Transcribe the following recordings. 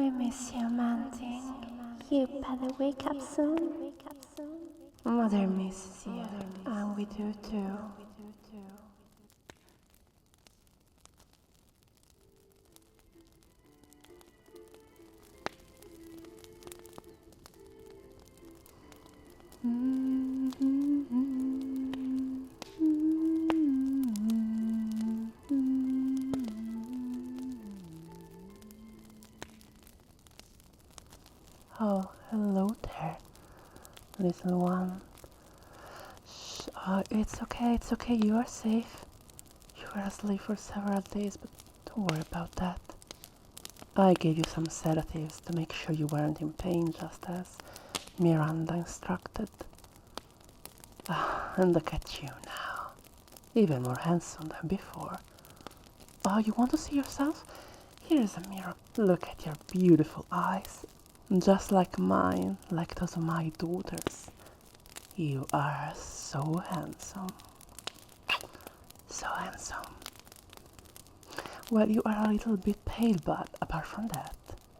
We miss you, Manting. You better wake up soon. Mother misses you, and we do too. Oh, hello there, little one. Shh, it's okay, you are safe. You were asleep for several days, but don't worry about that. I gave you some sedatives to make sure you weren't in pain, just as Miranda instructed. And look at you now, even more handsome than before. Oh, you want to see yourself? Here is a mirror. Look at your beautiful eyes. Just like mine, like those of my daughters. You are so handsome. So handsome. Well, you are a little bit pale, but apart from that,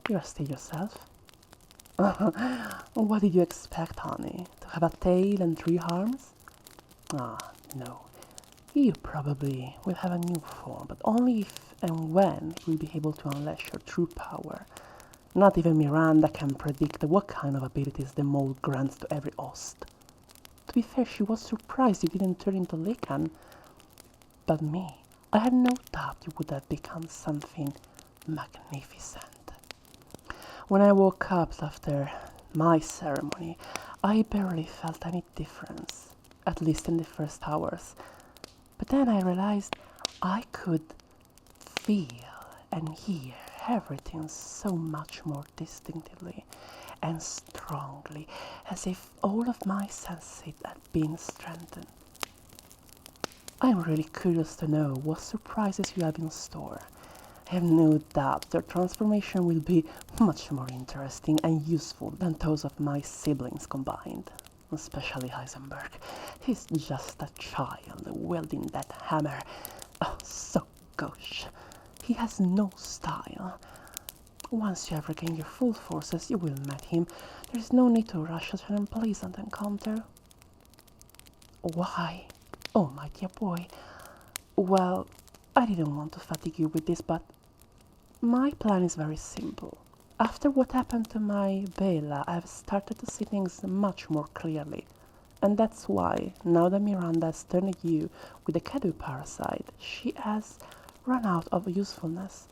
you are still yourself. What did you expect, honey? To have a tail and 3 arms? Ah, no. You probably will have a new form, but only if and when you will be able to unleash your true power. Not even Miranda can predict what kind of abilities the mole grants to every host. To be fair, she was surprised you didn't turn into Lycan. But me, I had no doubt you would have become something magnificent. When I woke up after my ceremony, I barely felt any difference, at least in the first hours. But then I realized I could feel and hear everything so much more distinctively and strongly, as if all of my senses had been strengthened. I'm really curious to know what surprises you have in store. I have no doubt their transformation will be much more interesting and useful than those of my siblings combined, especially Heisenberg. He's just a child wielding that hammer. Oh, so gauche. He has no style. Once you have regained your full forces, you will meet him. There is no need to rush such an unpleasant encounter. Why? Oh, my dear boy. Well, I didn't want to fatigue you with this, but my plan is very simple. After what happened to my Bella, I've started to see things much more clearly. And that's why, now that Miranda has turned you with the Kedu parasite, she has run out of usefulness.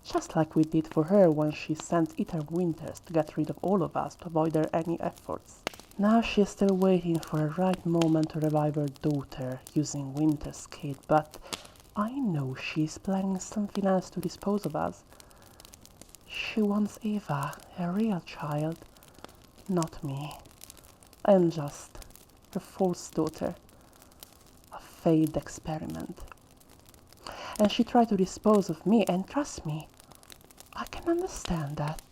Just like we did for her when she sent Ether Winters to get rid of all of us to avoid her any efforts. Now she is still waiting for a right moment to revive her daughter using Winter's kit, but I know she is planning something else to dispose of us. She wants Eva, a real child, not me. I am just her false daughter, a failed experiment. And she tried to dispose of me, and trust me, I can understand that.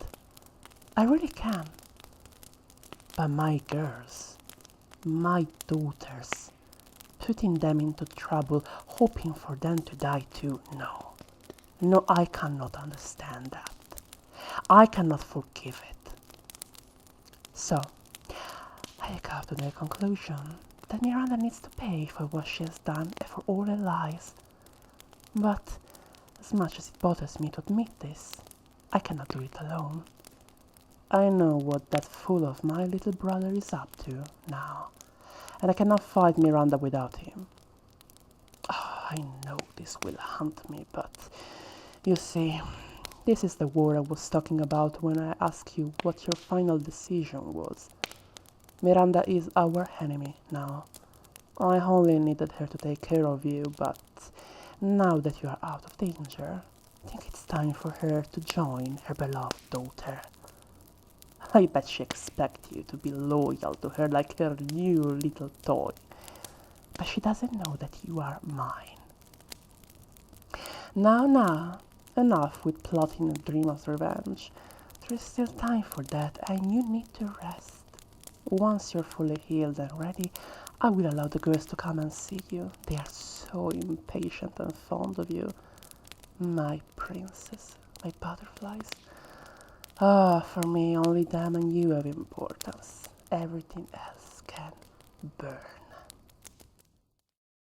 I really can. But my girls, my daughters, putting them into trouble, hoping for them to die too, no. No, I cannot understand that. I cannot forgive it. So, I come to the conclusion that Miranda needs to pay for what she has done and for all her lies. But, as much as it bothers me to admit this, I cannot do it alone. I know what that fool of my little brother is up to now, and I cannot fight Miranda without him. Oh, I know this will haunt me, but you see, this is the war I was talking about when I asked you what your final decision was. Miranda is our enemy now. I only needed her to take care of you, but now that you are out of danger, I think it's time for her to join her beloved daughter. I bet she expects you to be loyal to her like her new little toy. But she doesn't know that you are mine. Now, enough with plotting a dream of revenge. There is still time for that, and you need to rest. Once you're fully healed and ready, I will allow the girls to come and see you. They are so impatient and fond of you. My princess, my butterflies. Ah, for me, only them and you have importance. Everything else can burn.